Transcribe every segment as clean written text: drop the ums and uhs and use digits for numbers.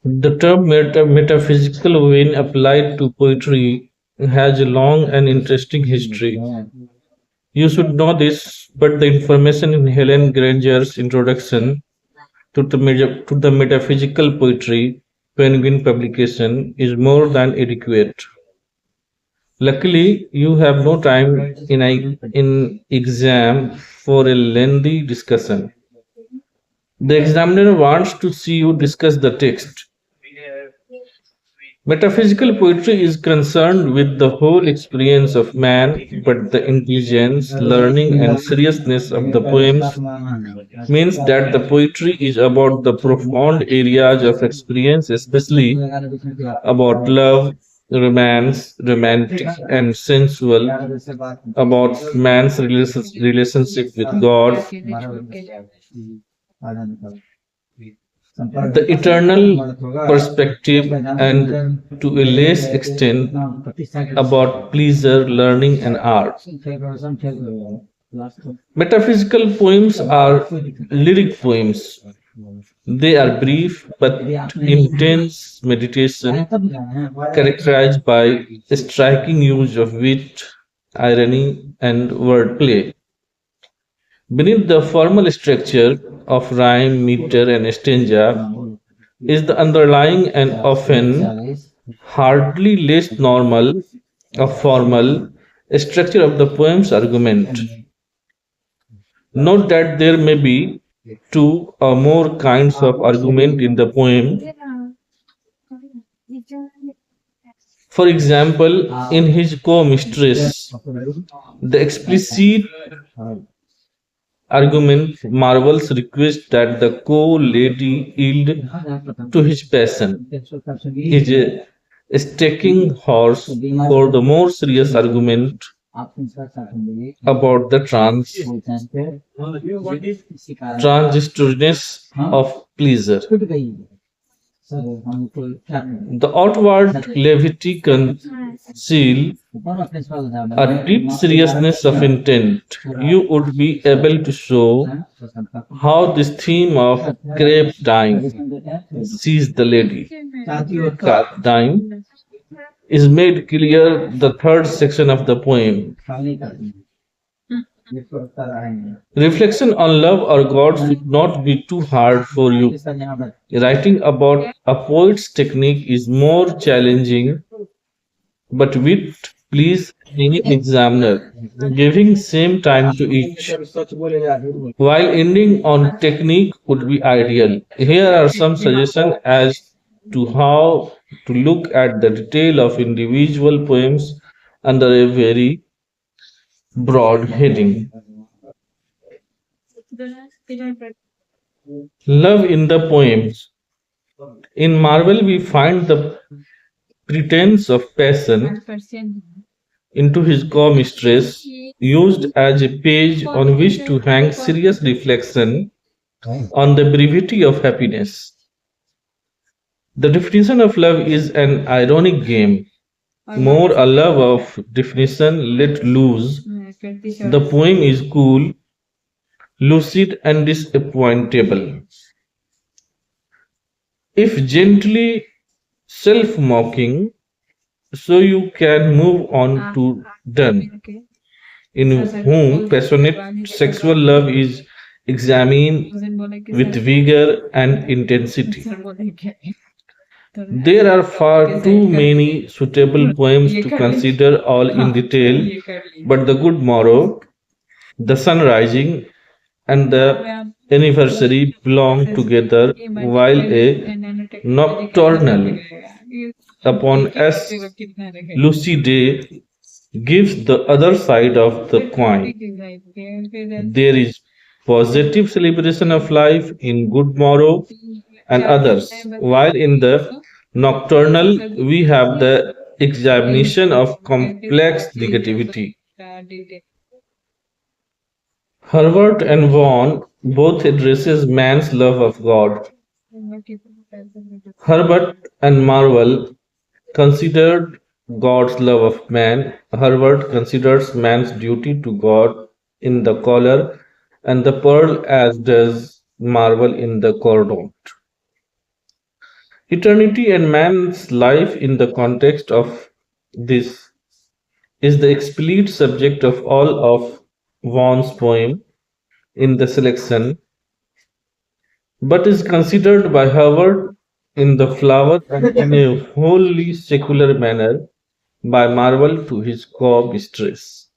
The term metaphysical, when applied to poetry, has a long and interesting history. You should know this, but the information in Helen Granger's introduction to the metaphysical poetry Penguin publication is more than adequate. Luckily, you have no time in exam for a lengthy discussion. The examiner wants to see you discuss the text. Metaphysical poetry is concerned with the whole experience of man, but the intelligence, learning, and seriousness of the poems means that the poetry is about the profound areas of experience, especially about love, romance, romantic, and sensual, about man's relationship with God, the eternal perspective, and to a less extent about pleasure, learning, and art. Metaphysical poems are lyric poems. They are brief but intense meditation characterized by a striking use of wit, irony, and wordplay. Beneath the formal structure of rhyme, meter, and stanza is the underlying and often hardly less normal or formal structure of the poem's argument. Note that there may be two or more kinds of argument in the poem. For example, in his co-mistress, the explicit argument Marvell's request that the co-lady yield to his passion is a staking horse for the more serious argument about the transitoriness of pleasure. The outward levity conceal a deep seriousness of intent. You would be able to show how this theme of crepe time sees the lady. Time is made clear the third section of the poem. Reflection on love or God should not be too hard for you. Writing about a poet's technique is more challenging, but wit please any examiner, giving same time to each. While ending on technique would be ideal. Here are some suggestions as to how to look at the detail of individual poems under a very broad heading. Love in the poems. In Marvell, we find the pretense of passion into his co-mistress used as a page on which to hang serious reflection on the brevity of happiness. The definition of love is an ironic game, more a love of definition let loose. The poem is cool, lucid, and disappointable. If gently self-mocking, so you can move on to Donne, in whom passionate sexual love is examined with vigor and intensity. There are far too many suitable poems to consider all in detail, but the good morrow, the sun rising, and the anniversary belong together, while a nocturnal upon S. Lucy Day gives the other side of the coin. There is positive celebration of life in good morrow and others, while in the nocturnal we have the examination of complex negativity. Herbert and Vaughan both addresses man's love of God. Herbert and Marvell considered God's love of man. Herbert considers man's duty to God in the collar and the pearl, as does Marvell in the cordon. Eternity and man's life in the context of this is the explicit subject of all of Vaughan's poem in the selection, but is considered by Herbert in the flower and in a wholly secular manner by Marvell to his co-mistress.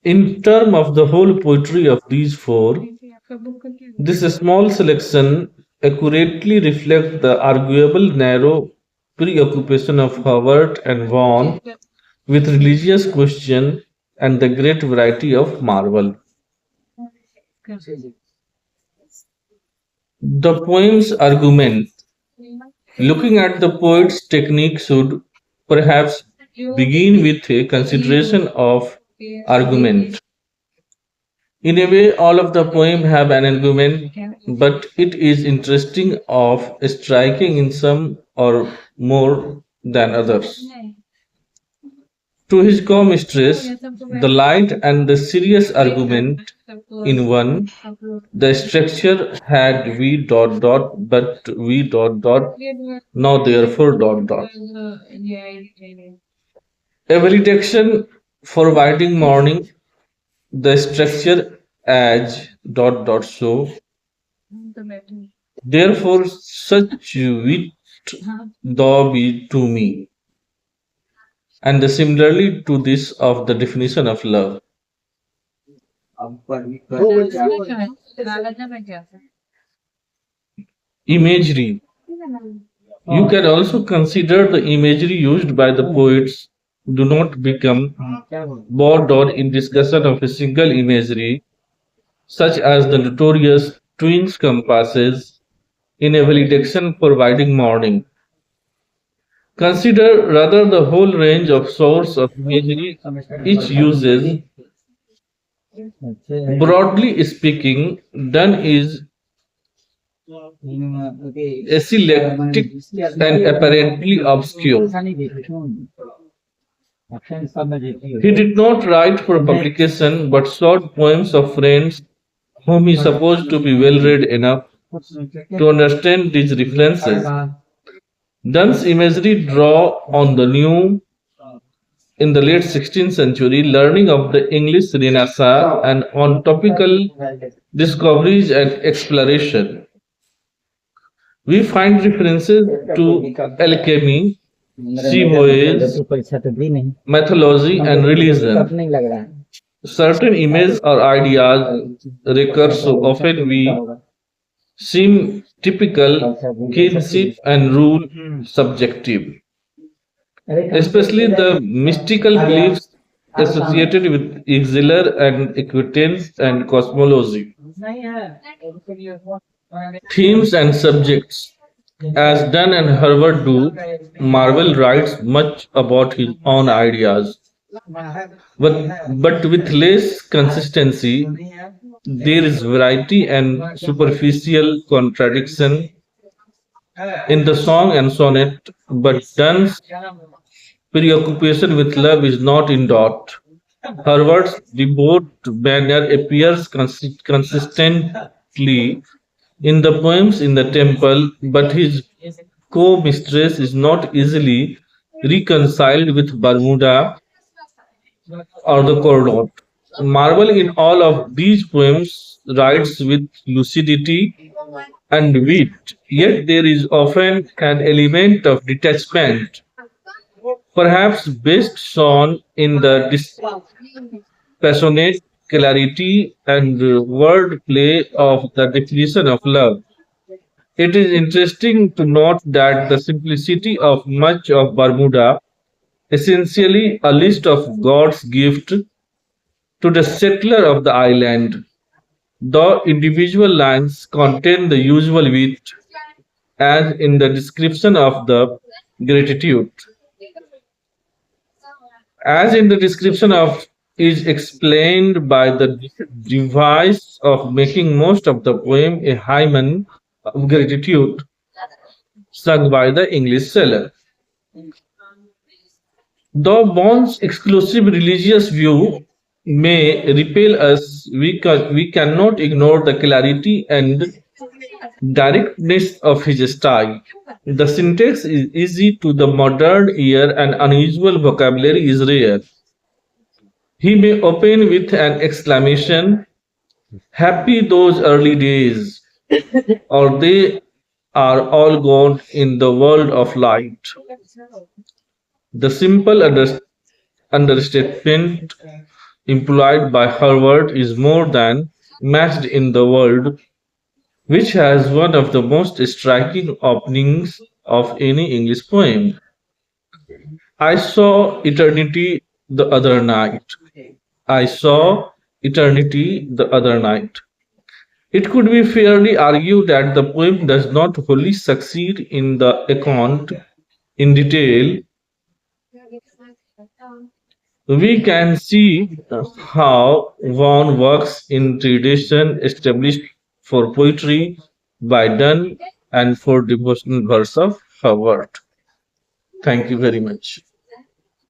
In terms of the whole poetry of these four, this small selection accurately reflects the arguable narrow preoccupation of Howard and Vaughan with religious question and the great variety of Marvell. The poem's argument, looking at the poet's technique, should perhaps begin with a consideration of argument. In a way, all of the poem have an argument, but it is interesting of striking in some or more than others. To his co-mistress, the light and the serious argument in one, the structure had v dot dot, but v dot dot, now therefore dot dot. A valediction for whiting morning, the structure as dot dot so. Therefore, such wit thou be to me. And the similarly to this of the definition of love. Imagery. You can also consider the imagery used by the poets do not become bogged down in discussion of a single imagery, such as the notorious twins compasses in a valediction for whiting morning. Consider rather the whole range of source of imagery each uses. Broadly speaking, Donne is asylectic and apparently obscure. He did not write for publication but short poems of friends whom he supposed to be well read enough to understand these references. Donne's imagery draw on the new in the late 16th century learning of the English Renaissance and on topical discoveries and exploration. We find references to alchemy, sea voyage, mythology, and religion. Certain images or ideas recur so often we seem typical, kinship, and rule subjective, especially the mystical beliefs associated with exile and equitance and cosmology. Themes and subjects. As Donne and Herbert do, Marvell writes much about his own ideas, but with less consistency. There is variety and superficial contradiction in the song and sonnet, but Donne's preoccupation with love is not in doubt. Herbert's devout manner appears consistently in the poems in the temple, but his co-mistress is not easily reconciled with Bermuda or the Cordon. Marvell in all of these poems writes with lucidity and wit, yet there is often an element of detachment, perhaps best shown in the dispassionate clarity and word play of the definition of love. It is interesting to note that the simplicity of much of Bermuda, essentially a list of God's gift to the settler of the island, the individual lines contain the usual wit, as in the description of the gratitude. As in the description of is explained by the device of making most of the poem a hymen of gratitude sung by the English sailor. Though Bond's exclusive religious view may repel us, we cannot ignore the clarity and directness of his style. The syntax is easy to the modern ear and unusual vocabulary is rare. He may open with an exclamation, happy those early days, or they are all gone in the world of light. The simple understatement employed by Herbert is more than matched in the world, which has one of the most striking openings of any English poem. I saw eternity the other night. I saw eternity the other night. It could be fairly argued that the poem does not wholly succeed in the account in detail. We can see how Vaughan works in tradition established for poetry by Donne and for devotional verse of Herbert. Thank you very much.